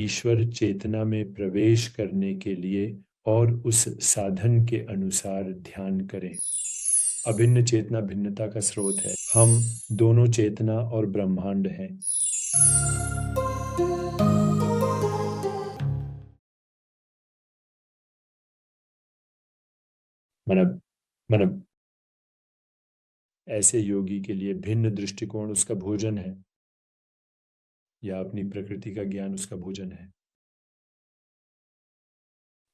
ईश्वर चेतना में प्रवेश करने के लिए और उस साधन के अनुसार ध्यान करें। अभिन्न चेतना भिन्नता का स्रोत है। हम दोनों चेतना और ब्रह्मांड हैं। मतलब मतलब ऐसे योगी के लिए भिन्न दृष्टिकोण उसका भोजन है, या अपनी प्रकृति का ज्ञान उसका भोजन है।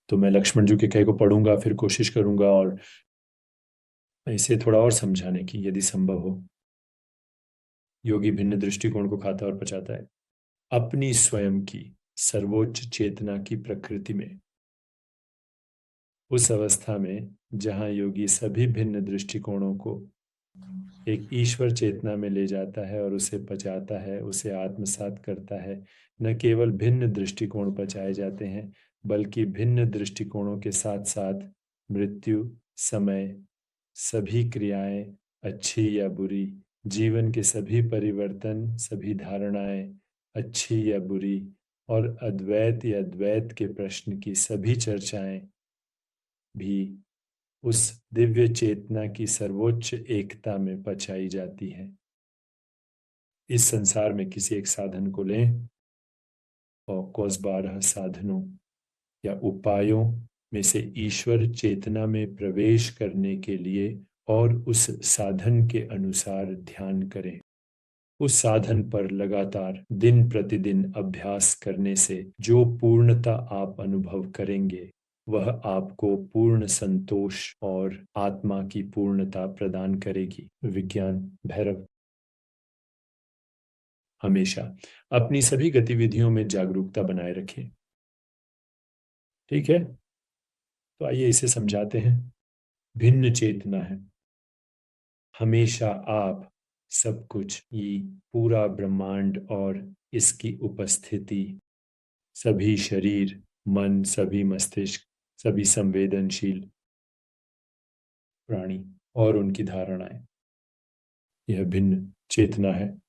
तो मैं लक्ष्मण जी के कहे को पढ़ूंगा, फिर कोशिश करूंगा और इसे थोड़ा और समझाने की, यदि संभव हो। योगी भिन्न दृष्टिकोण को खाता और पचाता है। अपनी स्वयं की सर्वोच्च चेतना की प्रकृति में, उस अवस्था में जहां योगी सभी भिन्न दृष्टिकोणों को एक ईश्वर चेतना में ले जाता है और उसे पचाता है, उसे आत्मसात करता है। न केवल भिन्न दृष्टिकोण पचाए जाते हैं, बल्कि भिन्न दृष्टिकोणों के साथ साथ मृत्यु, समय, सभी क्रियाएं, अच्छी या बुरी, जीवन के सभी परिवर्तन, सभी धारणाएं, अच्छी या बुरी, और अद्वैत या द्वैत के प्रश्न की सभी चर्चाएं भी उस दिव्य चेतना की सर्वोच्च एकता में पचाई जाती है। इस संसार में किसी एक साधन को लें और कोस 12 साधनों या उपायों में से ईश्वर चेतना में प्रवेश करने के लिए और उस साधन के अनुसार ध्यान करें। उस साधन पर लगातार दिन प्रतिदिन अभ्यास करने से जो पूर्णता आप अनुभव करेंगे, वह आपको पूर्ण संतोष और आत्मा की पूर्णता प्रदान करेगी। विज्ञान भैरव। हमेशा अपनी सभी गतिविधियों में जागरूकता बनाए रखें। ठीक है, तो आइए इसे समझाते हैं। भिन्न चेतना है। हमेशा आप सब कुछ, ये पूरा ब्रह्मांड और इसकी उपस्थिति, सभी शरीर, मन, सभी मस्तिष्क, सभी संवेदनशील प्राणी और उनकी धारणाएं, यह भिन्न चेतना है।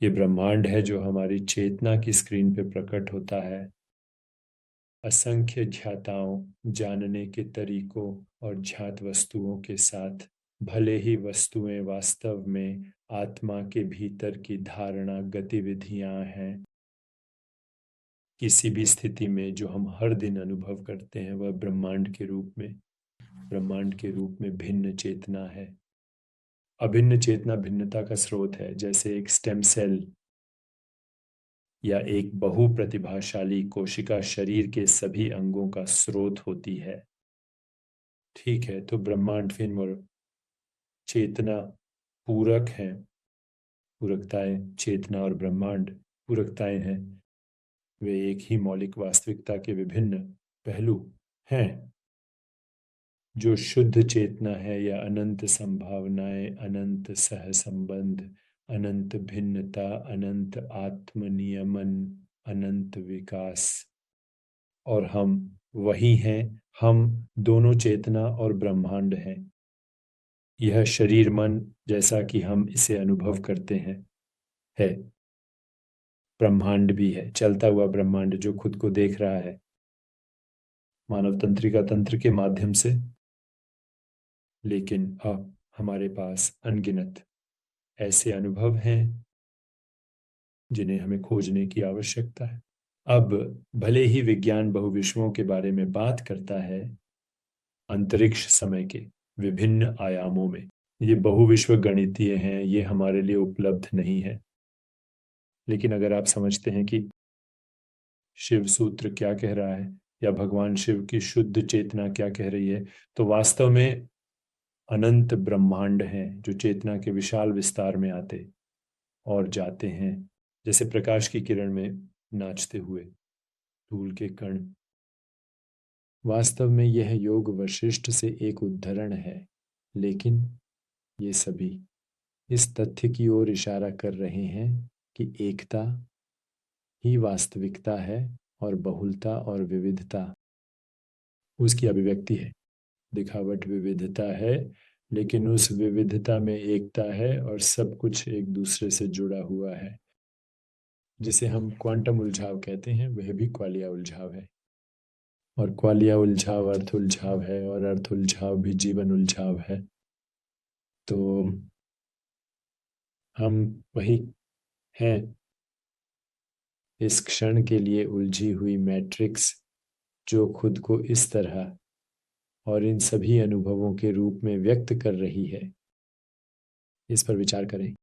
ये ब्रह्मांड है जो हमारी चेतना की स्क्रीन पे प्रकट होता है। असंख्य ध्याताओं, जानने के तरीकों और ज्ञात वस्तुओं के साथ, भले ही वस्तुएं वास्तव में आत्मा के भीतर की धारणा गतिविधियां हैं। किसी भी स्थिति में जो हम हर दिन अनुभव करते हैं, वह ब्रह्मांड के रूप में भिन्न चेतना है। अभिन्न चेतना भिन्नता का स्रोत है। जैसे एक स्टेम सेल या एक बहुप्रतिभाशाली कोशिका शरीर के सभी अंगों का स्रोत होती है। ठीक है, तो ब्रह्मांड फिर और चेतना पूरक हैं। पूरकताएं, चेतना और ब्रह्मांड पूरकताएं हैं। वे एक ही मौलिक वास्तविकता के विभिन्न पहलू हैं। जो शुद्ध चेतना है या अनंत संभावनाएं, अनंत सहसंबंध, अनंत भिन्नता, अनंत आत्मनियमन, अनंत विकास, और हम वही हैं। हम दोनों चेतना और ब्रह्मांड हैं। यह शरीर मन, जैसा कि हम इसे अनुभव करते हैं, है। ब्रह्मांड भी है, चलता हुआ ब्रह्मांड जो खुद को देख रहा है मानव तंत्रिका तंत्र के माध्यम से। लेकिन अब हमारे पास अनगिनत ऐसे अनुभव हैं जिन्हें हमें खोजने की आवश्यकता है। अब भले ही विज्ञान बहुविश्वों के बारे में बात करता है, अंतरिक्ष समय के विभिन्न आयामों में, ये बहुविश्व गणितीय हैं, ये हमारे लिए उपलब्ध नहीं है। लेकिन अगर आप समझते हैं कि शिव सूत्र क्या कह रहा है या भगवान शिव की शुद्ध चेतना क्या कह रही है, तो वास्तव में अनंत ब्रह्मांड हैं जो चेतना के विशाल विस्तार में आते और जाते हैं, जैसे प्रकाश की किरण में नाचते हुए धूल के कण। वास्तव में यह योग वशिष्ठ से एक उद्धरण है, लेकिन ये सभी इस तथ्य की ओर इशारा कर रहे हैं कि एकता ही वास्तविकता है और बहुलता और विविधता उसकी अभिव्यक्ति है। दिखावट विविधता है, लेकिन उस विविधता में एकता है और सब कुछ एक दूसरे से जुड़ा हुआ है। जिसे हम क्वांटम उलझाव कहते हैं, वह भी क्वालिया उलझाव है। और क्वालिया उलझाव अर्थ उलझाव है, और अर्थ उलझाव भी जीवन उलझाव है। तो हम वही हैं, इस क्षण के लिए उलझी हुई मैट्रिक्स, जो खुद को इस तरह और इन सभी अनुभवों के रूप में व्यक्त कर रही है। इस पर विचार करें।